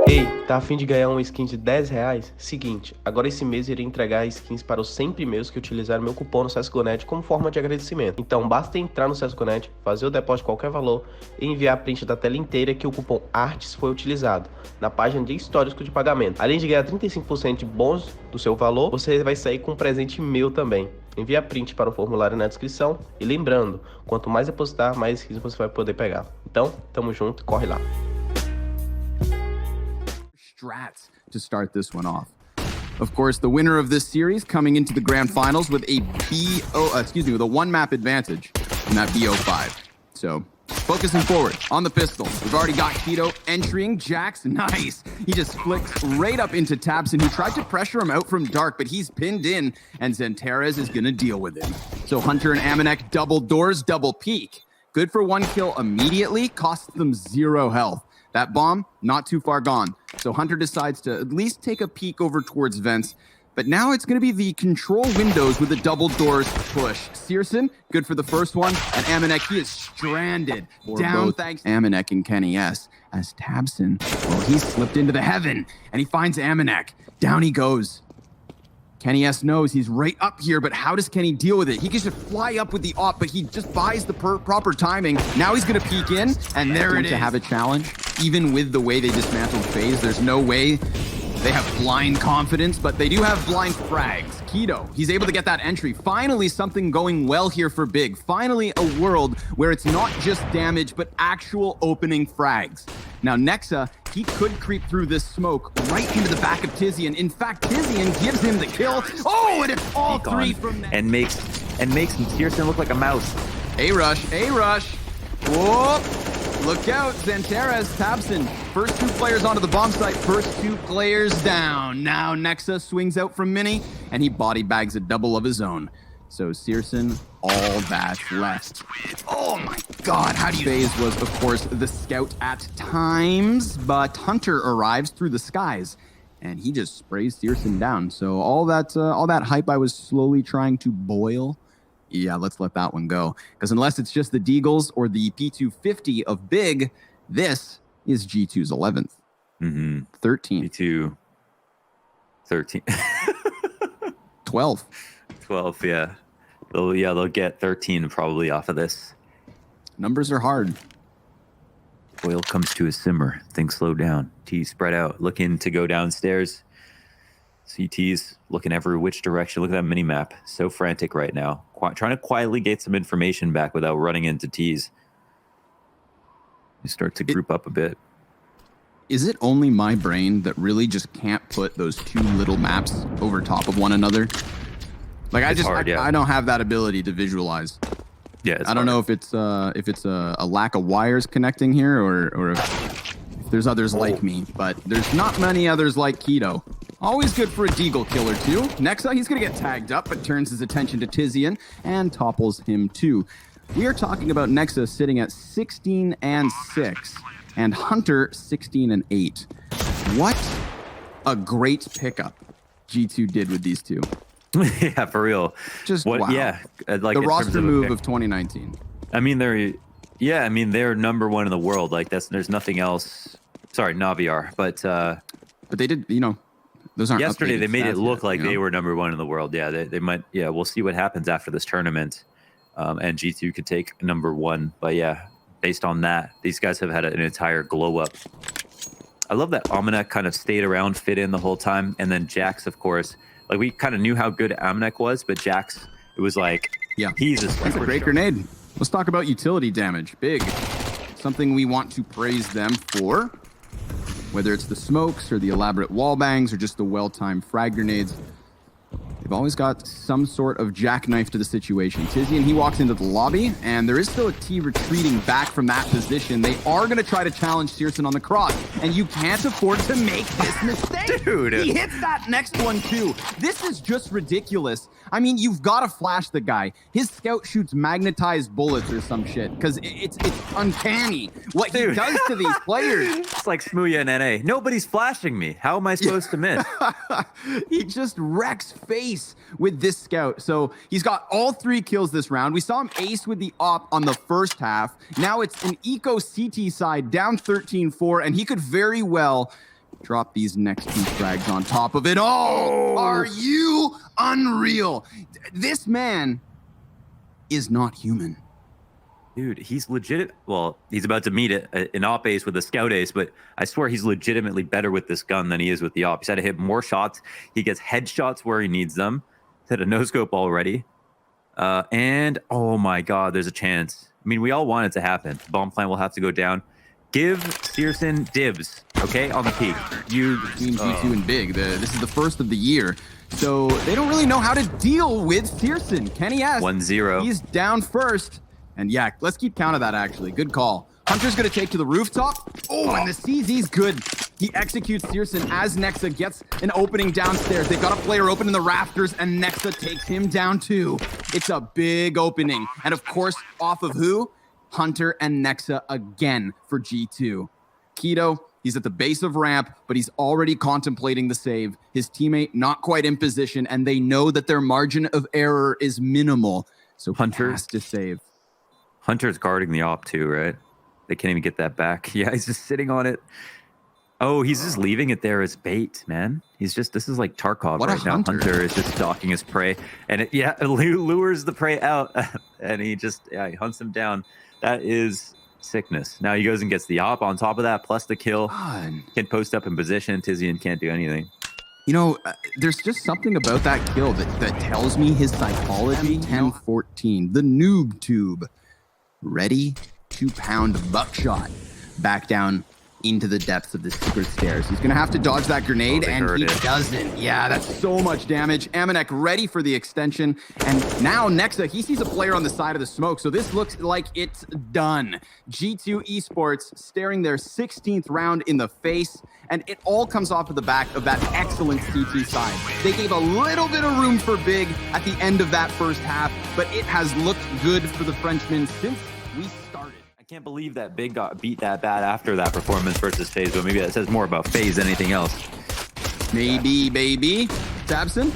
Ei, tá a fim de ganhar uma skin de R$10? Seguinte, agora esse mês irei entregar skins para os 100 primeiros que utilizarem meu cupom no CSGONet como forma de agradecimento. Então basta entrar no CSGONet, fazer o depósito de qualquer valor e enviar a print da tela inteira que o cupom ARTS foi utilizado na página de histórico de pagamento. Além de ganhar 35% de bônus do seu valor, você vai sair com um presente meu também. Envie a print para o formulário na descrição e lembrando, quanto mais depositar, mais skins você vai poder pegar. Então, tamo junto, corre lá. Strats to start this one off. Of course, the winner of this series coming into the grand finals with a with a one map advantage in that BO5. So focusing forward on the pistol. We've already got Keto entering. Jax, nice. He just flicks right up into Tabson, who tried to pressure him out from dark, but he's pinned in, and Zenterez is gonna deal with him. So Hunter and Amanek double doors, double peek. Good for one kill immediately, costs them 0 health. That bomb, not too far gone. So Hunter decides to at least take a peek over towards vents. But now it's going to be the control windows with the double doors push. Searson, good for the first one. And Amanek, he is stranded. Down thanks Amanek and Kenny S. As Tabson, well, he slipped into the heaven. And he finds Amanek. Down he goes. Kenny S knows he's right up here, but how does Kenny deal with it? He can just fly up with the op, but he just buys the proper timing. Now he's going to peek in, and there it is. To have a challenge, even with the way they dismantled FaZe, there's no way they have blind confidence, but they do have blind frags. Keto, he's able to get that entry. Finally, something going well here for BiG. Finally, a world where it's not just damage, but actual opening frags. Now, Nexa, he could creep through this smoke right into the back of Tizian. In fact, Tizian gives him the kill. Oh, and it's all three from that. And makes Searson look like a mouse. A-rush, A-rush. Whoop. Look out, Zenterez, Tabson. First 2 players onto the bomb site, first 2 players down. Now Nexa swings out from Mini, and he body bags a double of his own. So Searson, all that's left. Oh my god, how do you... FaZe was, of course, the scout at times, but Hunter arrives through the skies, and he just sprays Searson down. So all that hype I was slowly trying to boil, yeah, let's let that one go. Because unless it's just the Deagles or the P250 of BiG, this is G2's 11th. 13. P2, 13. 12. 12, yeah. They'll get 13 probably off of this. Numbers are hard. Oil comes to a simmer. Things slow down. T spread out, looking to go downstairs. CT's looking every which direction. Look at that mini map. So frantic right now. Trying to quietly get some information back without running into T's. We start to group up a bit. Is it only my brain that really just can't put those 2 little maps over top of one another? Like I don't have that ability to visualize. Yeah, I don't know if it's a lack of wires connecting here or if there's others like me, but there's not many others like Keto. Always good for a Deagle killer too. Nexa, he's gonna get tagged up, but turns his attention to Tizian and topples him too. We are talking about Nexa sitting at 16 and 6, and Hunter 16 and 8. What a great pickup G2 did with these 2. Yeah, for real. Just what? Wow. Yeah, like the roster move of 2019. I mean, they're number 1 in the world. Like there's nothing else. Sorry, NaVi are, but they did, those aren't yesterday they made it look yet, like they were number 1 in the world. Yeah, they might. Yeah, we'll see what happens after this tournament, and G2 could take number 1. But yeah, based on that, these guys have had an entire glow up. I love that Amanek kind of stayed around, fit in the whole time, and then Jax, of course. Like we kind of knew how good Amanek was, but Jax, it was like, yeah, that's a great grenade. Let's talk about utility damage. BiG, something we want to praise them for. Whether it's the smokes or the elaborate wall bangs or just the well-timed frag grenades, they've always got some sort of jackknife to the situation. Tizian, he walks into the lobby, and there is still a T retreating back from that position. They are going to try to challenge Searson on the cross, and you can't afford to make this mistake. Dude. He hits that next one, too. This is just ridiculous. I mean, you've got to flash the guy. His scout shoots magnetized bullets or some shit, because it's uncanny what he does to these players. It's like Smooya and NA. Nobody's flashing me. How am I supposed to miss? He just wrecks face with this scout. So he's got all 3 kills this round. We saw him ace with the op on the first half. Now it's an eco CT side down 13-4, and he could very well drop these next 2 frags on top of it. Oh, are you unreal? This man is not human. Dude, he's legit. Well, he's about to meet an op ace with a scout ace, but I swear he's legitimately better with this gun than he is with the op. He's had to hit more shots. He gets headshots where he needs them. He's had a no scope already. And oh my God, there's a chance. I mean, we all want it to happen. Bomb plant will have to go down. Give Searson dibs, okay, on the peak. Between G2 and BiG, this is the first of the year, so they don't really know how to deal with Searson. Kenny S. 1-0. He's down first. And yeah, let's keep count of that, actually. Good call. Hunter's going to take to the rooftop. Oh, and the CZ's good. He executes Searson as Nexa gets an opening downstairs. They've got a player open in the rafters, and Nexa takes him down too. It's a big opening. And of course, off of who? Hunter and Nexa again for G2. Keto, he's at the base of ramp, but he's already contemplating the save. His teammate not quite in position, and they know that their margin of error is minimal. So Hunter has to save. Hunter's guarding the op too, right? They can't even get that back. Yeah, he's just sitting on it. Oh, he's just leaving it there as bait, man. He's just, this is like Tarkov what right now. Hunter is just stalking his prey. And it lures the prey out. And he just, he hunts him down. That is sickness. Now he goes and gets the op on top of that, plus the kill. God. Can post up in position. Tizian can't do anything. You know, there's just something about that kill that tells me his psychology. 10-14, the noob tube. Ready to pound buckshot back down into the depths of the secret stairs. He's gonna have to dodge that grenade, and he doesn't. Yeah, that's so much damage. Amanek ready for the extension, and now Nexa, he sees a player on the side of the smoke, so this looks like it's done. G2 Esports staring their 16th round in the face, and it all comes off of the back of that excellent CT side. They gave a little bit of room for BiG at the end of that first half, but it has looked good for the Frenchmen since we started. I can't believe that BiG got beat that bad after that performance versus FaZe, but maybe that says more about FaZe than anything else. Maybe, baby. Tabson?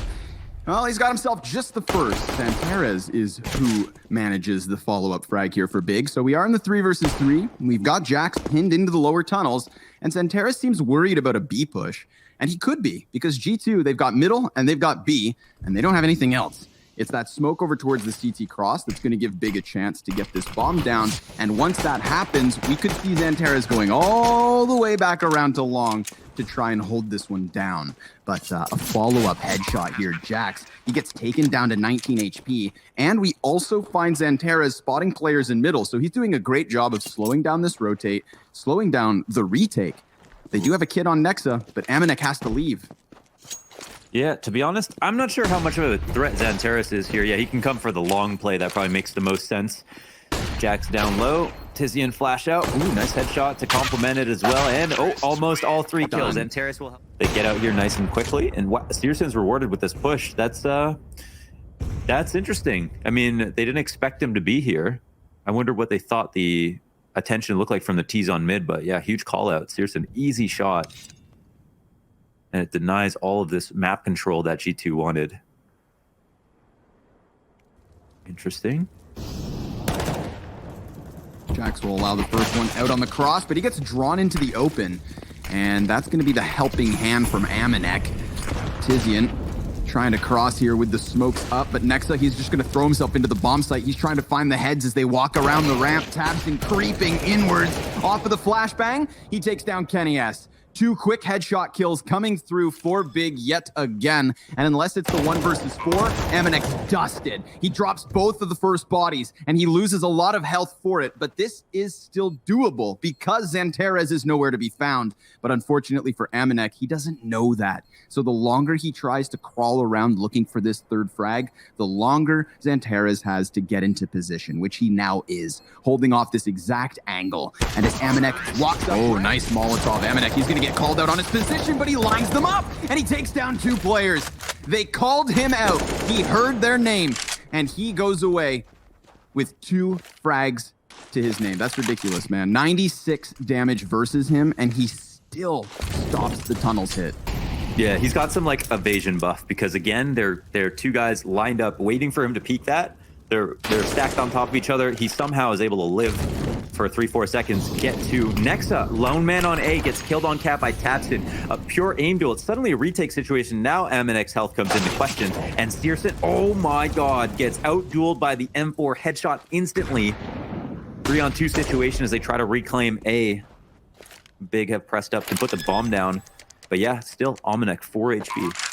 Well, he's got himself just the first. Santares is who manages the follow-up frag here for BiG. So we are in the 3 versus 3. We've got Jax pinned into the lower tunnels, and Santares seems worried about a B push. And he could be, because G2, they've got middle and they've got B, and they don't have anything else. It's that smoke over towards the CT cross that's going to give BiG a chance to get this bomb down. And once that happens, we could see Xantares going all the way back around to long to try and hold this one down. But a follow-up headshot here. Jax, he gets taken down to 19 HP. And we also find Xantares spotting players in middle. So he's doing a great job of slowing down this rotate, slowing down the retake. They do have a kid on Nexa, but Amanek has to leave. Yeah, to be honest, I'm not sure how much of a threat Xantares is here. Yeah, he can come for the long play. That probably makes the most sense. Jack's down low. Tizian flash out. Ooh, nice headshot to complement it as well. And, oh, almost all 3 kills. Xantares will help. They get out here nice and quickly. And Searson's rewarded with this push. That's interesting. I mean, they didn't expect him to be here. I wonder what they thought the attention looked like from the T's on mid. But, yeah, huge call out. Searson, easy shot. And it denies all of this map control that G2 wanted. Interesting. Jax will allow the first one out on the cross, but he gets drawn into the open. And that's going to be the helping hand from Amanek. Tizian trying to cross here with the smokes up, but Nexa, he's just going to throw himself into the bomb site. He's trying to find the heads as they walk around the ramp. Tabson creeping inwards off of the flashbang. He takes down Kenny S. 2 quick headshot kills coming through for BiG yet again. And unless it's the 1 versus 4, Amanek's dusted. He drops both of the first bodies, and he loses a lot of health for it. But this is still doable because Xantares is nowhere to be found. But unfortunately for Amanek, he doesn't know that. So the longer he tries to crawl around looking for this 3rd frag, the longer Xantares has to get into position, which he now is, holding off this exact angle. And as Amanek walks up... Oh, nice Molotov. Amanek, he's going to get called out on his position, but he lines them up, and he takes down 2 players. They called him out. He heard their name, and he goes away with 2 frags to his name. That's ridiculous, man. 96 damage versus him, and he still stops the tunnels hit. Yeah, he's got some like evasion buff because again, they're 2 guys lined up waiting for him to peek that. They're stacked on top of each other. He somehow is able to live for 3-4 seconds, get to Nexa. Lone man on A, gets killed on cap by Tapson. A pure aim duel. It's suddenly a retake situation. Now MNX health comes into question. And Searson, oh my god, gets out-dueled by the M4 headshot instantly. 3-on-2 situation as they try to reclaim A. Big have pressed up to put the bomb down. But yeah, still Almanac 4 HP.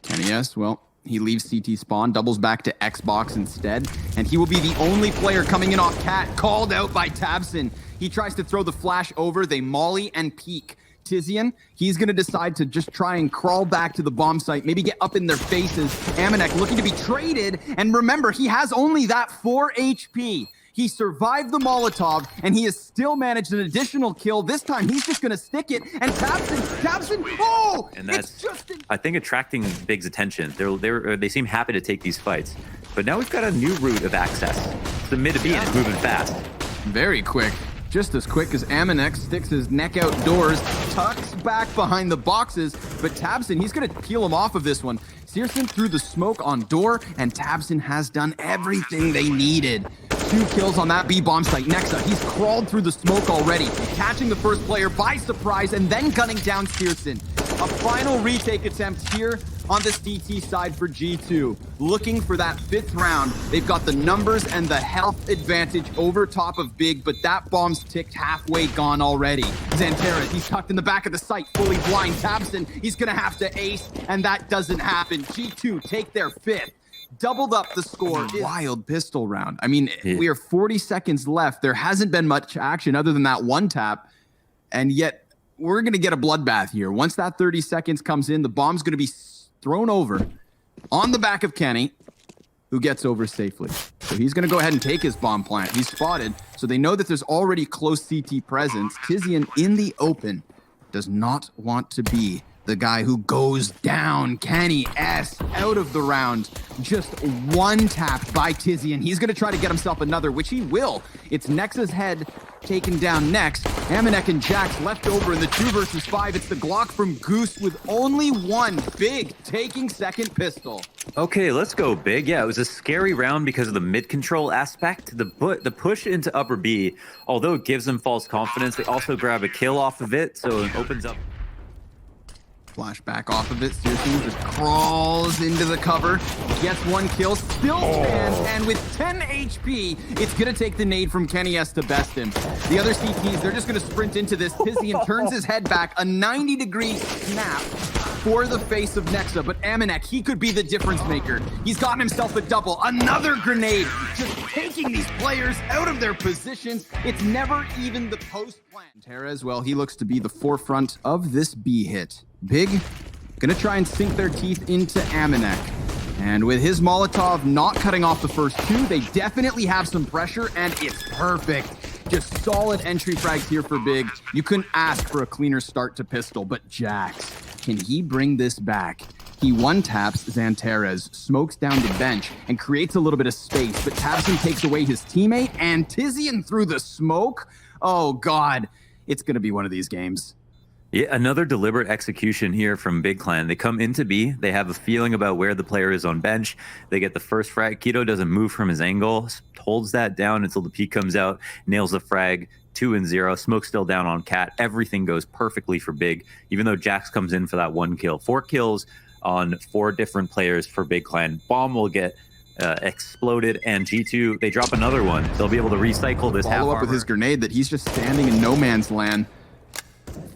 Kenny S, well, he leaves CT spawn, doubles back to Xbox instead, and he will be the only player coming in off Cat, called out by Tabson. He tries to throw the flash over, they molly and peek. Tizian, he's going to decide to just try and crawl back to the bomb site, maybe get up in their faces. Amanek looking to be traded, and remember, he has only that 4 HP. He survived the Molotov, and he has still managed an additional kill. This time, he's just going to stick it, and Tabson, oh! And that's, it's just I think, attracting Big's attention. They seem happy to take these fights. But now we've got a new route of access. The mid to B, and it's moving fast. Very quick. Just as quick as Amanek sticks his neck outdoors, tucks back behind the boxes, but Tabson, he's going to peel him off of this one. Searson threw the smoke on door, and Tabson has done everything they needed. 2 kills on that B bomb site. Nexa, he's crawled through the smoke already, catching the first player by surprise and then gunning down Searson. A final retake attempt here on this DT side for G2. Looking for that 5th round. They've got the numbers and the health advantage over top of Big, but that bomb's ticked halfway gone already. Xanteras, he's tucked in the back of the site, fully blind. Tabson, he's gonna have to ace, and that doesn't happen. G2 take their 5th. Doubled up the score. Wild pistol round. I mean, we are 40 seconds left. There hasn't been much action other than that one tap, and yet we're going to get a bloodbath here. Once that 30 seconds comes in, the bomb's going to be thrown over on the back of Kenny, who gets over safely. So he's going to go ahead and take his bomb plant. He's spotted, so they know that there's already close CT presence. Tizian in the open does not want to be the guy who goes down. Kenny S out of the round. Just one tap by Tizian. He's going to try to get himself another, which he will. It's Nexa's head taken down next. Amanek and Jax left over in the 2 versus 5. It's the Glock from Goose with only one. Big taking second pistol. Okay, let's go Big. Yeah, it was a scary round because of the mid-control aspect. The push into upper B, although it gives them false confidence, they also grab a kill off of it, so it opens up. Flash back off of it. Searson just crawls into the cover, gets 1 kill, still stands, and with 10 HP, it's going to take the nade from Kenny S to best him. The other CTs, they're just going to sprint into this. Tizian turns his head back, a 90-degree snap for the face of Nexa, but Amanek, he could be the difference maker. He's gotten himself a double, another grenade, just taking these players out of their positions. It's never even the post plan. Teres, well, he looks to be the forefront of this B hit. Big, gonna try and sink their teeth into Amanek. And with his Molotov not cutting off the first 2, they definitely have some pressure, and it's perfect. Just solid entry frags here for Big. You couldn't ask for a cleaner start to pistol, but Jax, can he bring this back? He one-taps Xanteras, smokes down the bench, and creates a little bit of space, but Tabson takes away his teammate, and Tizian through the smoke? Oh, God. It's gonna be one of these games. Yeah, another deliberate execution here from Big Clan. They come into B. They have a feeling about where the player is on bench. They get the first frag. Keto doesn't move from his angle, holds that down until the peak comes out, nails the frag. 2-0. Smoke still down on Cat. Everything goes perfectly for Big, even though Jax comes in for that 1 kill. 4 kills on 4 different players for Big Clan. Bomb will get exploded, and G2, they drop another one. They'll be able to recycle this half Follow up with his grenade that he's just standing in no man's land.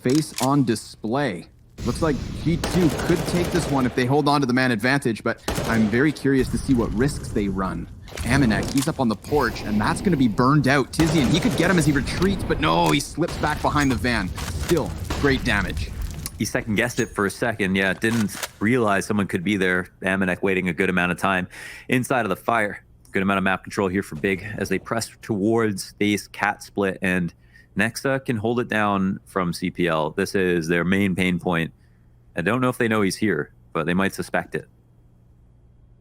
Face on display. Looks like G2 could take this one if they hold on to the man advantage, but I'm very curious to see what risks they run. Amanek, he's up on the porch, and that's going to be burned out. Tizian, he could get him as he retreats, but no, he slips back behind the van. Still, great damage. He second-guessed it for a second. Yeah, didn't realize someone could be there. Amanek waiting a good amount of time inside of the fire. Good amount of map control here for Big as they press towards base cat split, and Nexa can hold it down from CPL. This is their main pain point. I don't know if they know he's here, but they might suspect it.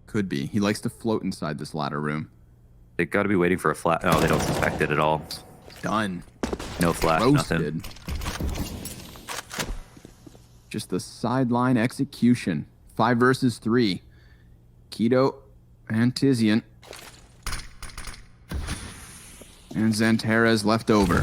Could be. He likes to float inside this ladder room. They got to be waiting for a flash. Oh, they don't suspect it at all. Done. No flash, Roasted. nothing. Just the sideline execution. 5 versus 3. Keto and Tizian. And Xanterez left over.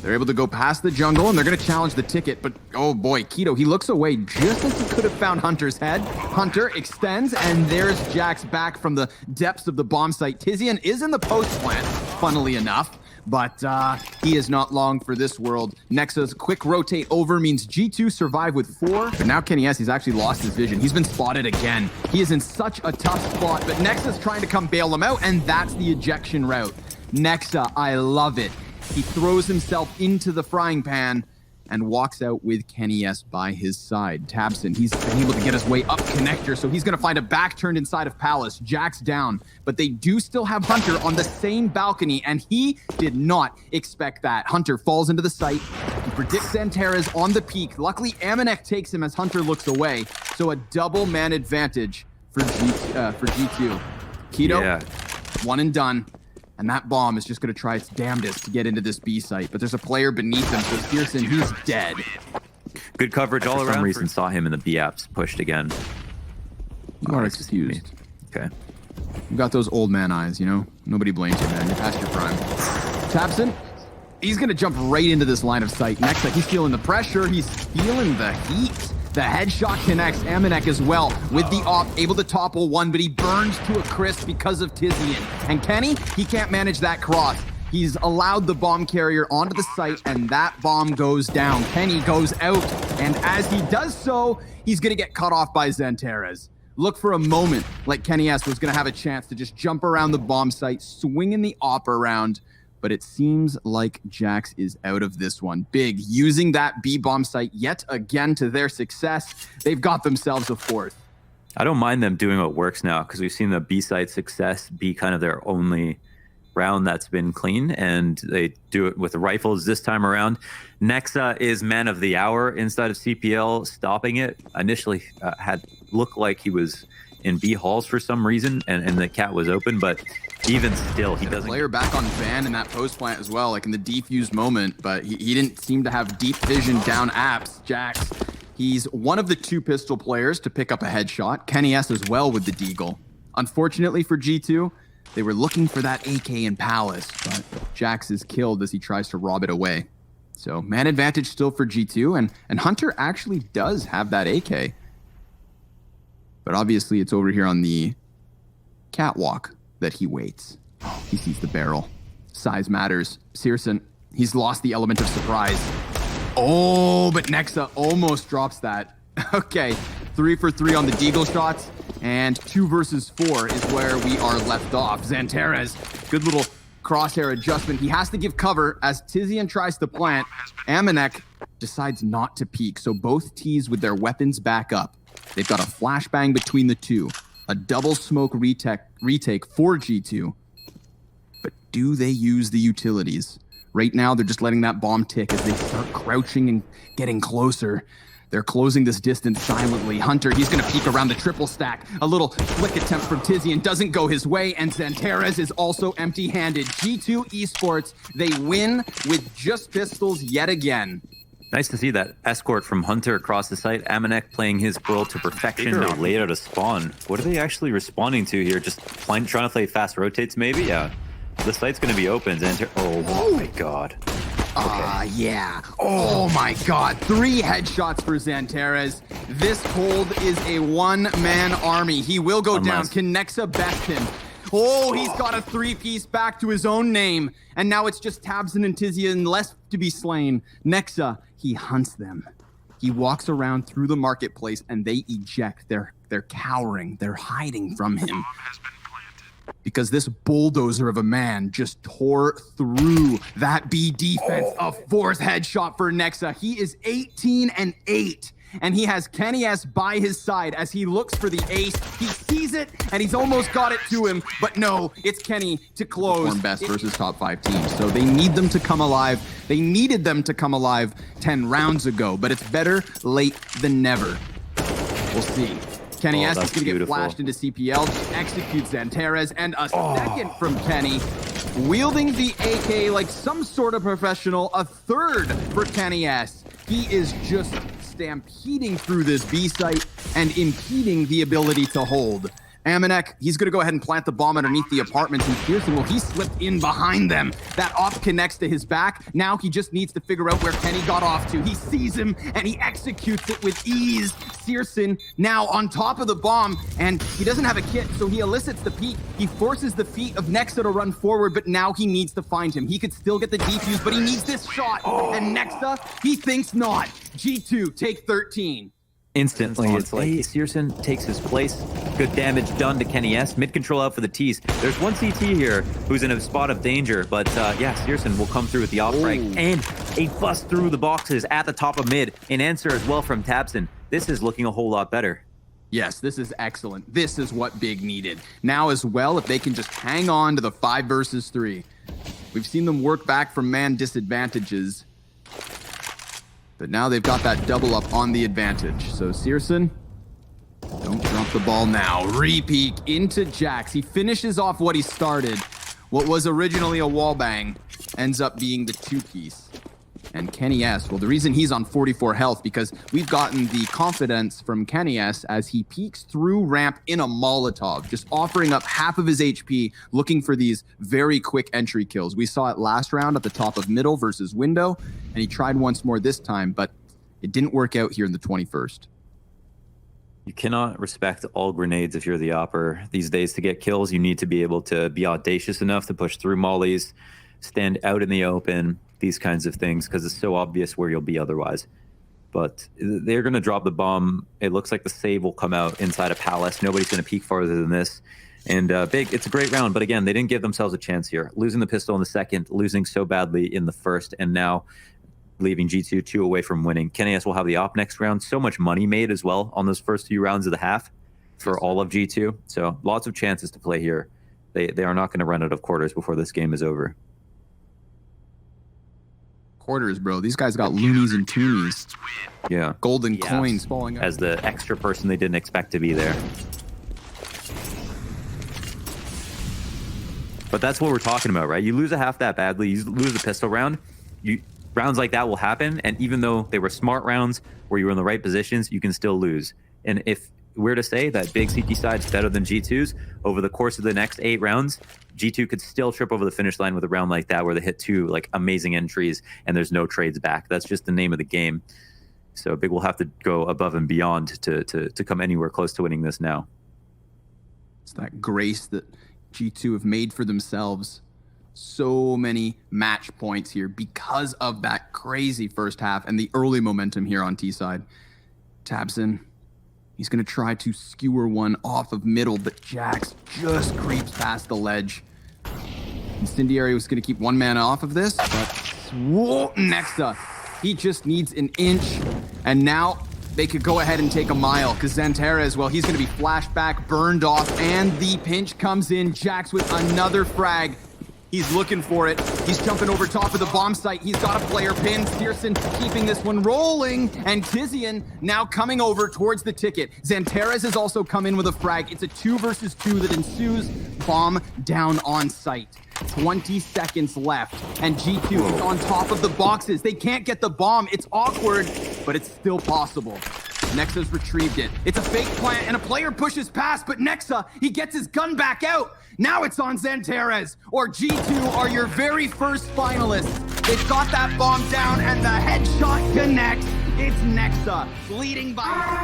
They're able to go past the jungle, and they're going to challenge the ticket, but oh boy, Keto, he looks away just as he could have found Hunter's head. Hunter extends, and there's Jax back from the depths of the bomb site. Tizian is in the post plant, funnily enough, but he is not long for this world. Nexa's quick rotate over means G2 survive with 4, but now Kenny S, he's actually lost his vision. He's been spotted again. He is in such a tough spot, but Nexa's trying to come bail him out, and that's the ejection route. Nexa, I love it. He throws himself into the frying pan and walks out with Kenny S by his side. Tabson, he's been able to get his way up connector, so he's going to find a back turned inside of Palace. Jack's down, but they do still have Hunter on the same balcony, and he did not expect that. Hunter falls into the site. He predicts Xanterez on the peak. Luckily, Amanek takes him as Hunter looks away, so a double man advantage for G2. Keto, one and done. And that bomb is just going to try its damnedest to get into this B site. But there's a player beneath him, so Pearson, he's dead. Good coverage all around. For some reason, saw him in the B apps pushed again. You are excused. Okay. You got those old man eyes, you know? Nobody blames you, man. You're past your prime. Tabson, he's going to jump right into this line of sight. Next, he's feeling the pressure. He's feeling the heat. The headshot connects Amanek as well with the op, able to topple one, but he burns to a crisp because of Tizian. And Kenny, he can't manage that cross. He's allowed the bomb carrier onto the site, and that bomb goes down. Kenny goes out, and as he does so, he's going to get cut off by Xanterez. Look for a moment like Kenny S was going to have a chance to just jump around the bomb site, swinging the op around, but it seems like Jax is out of this one. BiG using that B bomb site yet again to their success. They've got themselves a 4th. I don't mind them doing what works now, because we've seen the B site success be kind of their only round that's been clean, and they do it with the rifles this time around. Nexa is man of the hour inside of CPL, stopping it. Initially had looked like he was in B halls for some reason, and the cat was open, but even still, he doesn't. Player back on Van in that post plant as well, like in the defused moment, but he didn't seem to have deep vision down apps. Jax, he's one of the 2 pistol players to pick up a headshot. Kenny S as well with the deagle. Unfortunately for G2, they were looking for that AK in Palace, but Jax is killed as he tries to rob it away. So man advantage still for G2, and Hunter actually does have that AK. But obviously it's over here on the catwalk that he waits. He sees the barrel. Size matters. Searson, he's lost the element of surprise. Oh, but Nexa almost drops that. Okay, 3 for 3 on the deagle shots, and 2 versus 4 is where we are left off. Xanterez, good little crosshair adjustment. He has to give cover as Tizian tries to plant. Amanek decides not to peek, so both T's with their weapons back up. They've got a flashbang between the 2. A double smoke retake for G2. But do they use the utilities? Right now, they're just letting that bomb tick as they start crouching and getting closer. They're closing this distance silently. Hunter, he's going to peek around the triple stack. A little flick attempt from Tizian doesn't go his way, and Xanterez is also empty-handed. G2 Esports, they win with just pistols yet again. Nice to see that escort from Hunter across the site. Amanek playing his role to perfection. They laid out a spawn. What are they actually responding to here? Just trying to play fast rotates, maybe? Yeah. The site's going to be open. Oh my god. Yeah. Oh my god. 3 headshots for Xanterez. This cold is a one-man army. He will go down. Can Nexa best him? Oh, he's got a 3-piece back to his own name. And now it's just Tabson and Tizian left to be slain. Nexa, he hunts them. He walks around through the marketplace and they eject. They're cowering. They're hiding from him. Because this bulldozer of a man just tore through that B defense. A 4th headshot for Nexa. He is 18-8. And he has Kenny S by his side as he looks for the ace. He sees it, and he's almost got it to him. But no, it's Kenny to close. Perform best versus top 5 teams. So they need them to come alive. They needed them to come alive 10 rounds ago. But it's better late than never. We'll see. Kenny S is going to get flashed into CPL. Just executes Xanterez. And a second from Kenny. Wielding the AK like some sort of professional. A 3rd for Kenny S. He is just stampeding through this B site and impeding the ability to hold. Amanek, he's going to go ahead and plant the bomb underneath the apartments, and Pearson, well, he slipped in behind them. That op connects to his back. Now he just needs to figure out where Kenny got off to. He sees him, and he executes it with ease. Searson now on top of the bomb, and he doesn't have a kit, so he elicits the peek. He forces the feet of Nexa to run forward, but now he needs to find him. He could still get the defuse, but he needs this shot. And Nexa, he thinks not. G2 take 13. Instantly, it's like Searson takes his place. Good damage done to Kenny S. Mid control out for the T's. There's one CT here who's in a spot of danger, but yeah, Searson will come through with the off-strike and a bust through the boxes at the top of mid. An answer as well from Tabson. This is looking a whole lot better. Yes, this is excellent. This is what BiG needed. Now as well, if they can just hang on to the 5 versus 3. We've seen them work back from man disadvantages, but now they've got that double up on the advantage. So Searson, don't drop the ball now. Re-peek into Jax. He finishes off what he started. What was originally a wall bang ends up being the 2-piece. And Kenny S, well, the reason he's on 44 health, because we've gotten the confidence from Kenny S as he peeks through ramp in a Molotov, just offering up half of his HP, looking for these very quick entry kills. We saw it last round at the top of middle versus window, and he tried once more this time, but it didn't work out here in the 21st. You cannot respect all grenades if you're the opper. These days, to get kills, you need to be able to be audacious enough to push through mollies, stand out in the open, these kinds of things, because it's so obvious where you'll be otherwise. But they're going to drop the bomb. It looks like the save will come out inside a palace. Nobody's going to peek farther than this. And BiG, it's a great round, but again, they didn't give themselves a chance here. Losing the pistol in the second, losing so badly in the first, and now leaving G2 2 away from winning. Kenny S will have the op next round. So much money made as well on those first few rounds of the half for all of G2. So lots of chances to play here. They are not going to run out of quarters before this game is over. Quarters, bro. These guys got loonies and toonies. Yeah. Golden coins falling out. As the extra person they didn't expect to be there. But that's what we're talking about, right? You lose a half that badly, you lose a pistol round, rounds like that will happen, and even though they were smart rounds where you were in the right positions, you can still lose. And if we're to say that BiG CT side's better than G2's, over the course of the next 8 rounds, G2 could still trip over the finish line with a round like that where they hit 2 like amazing entries and there's no trades back. That's just the name of the game. So BiG will have to go above and beyond to come anywhere close to winning this now. It's that grace that G2 have made for themselves. So many match points here because of that crazy first half and the early momentum here on T side. Tabson, he's going to try to skewer one off of middle, but Jax just creeps past the ledge. Incendiary was going to keep one man off of this, but whoa, Nexa, he just needs an inch, and now they could go ahead and take a mile, because Xanterez, well, he's going to be flashed back, burned off, and the pinch comes in. Jax with another frag. He's looking for it. He's jumping over top of the bomb site. He's got a player pinned. Searson keeping this one rolling. And Tizian now coming over towards the ticket. Xanterez has also come in with a frag. It's a 2 versus 2 that ensues. Bomb down on site. 20 seconds left. And G2 is on top of the boxes. They can't get the bomb. It's awkward, but it's still possible. Nexa's retrieved it. It's a fake plant, and a player pushes past, but Nexa, he gets his gun back out. Now it's on Xanterez, or G2 are your very first finalists. They've got that bomb down, and the headshot connects. It's Nexa, leading by...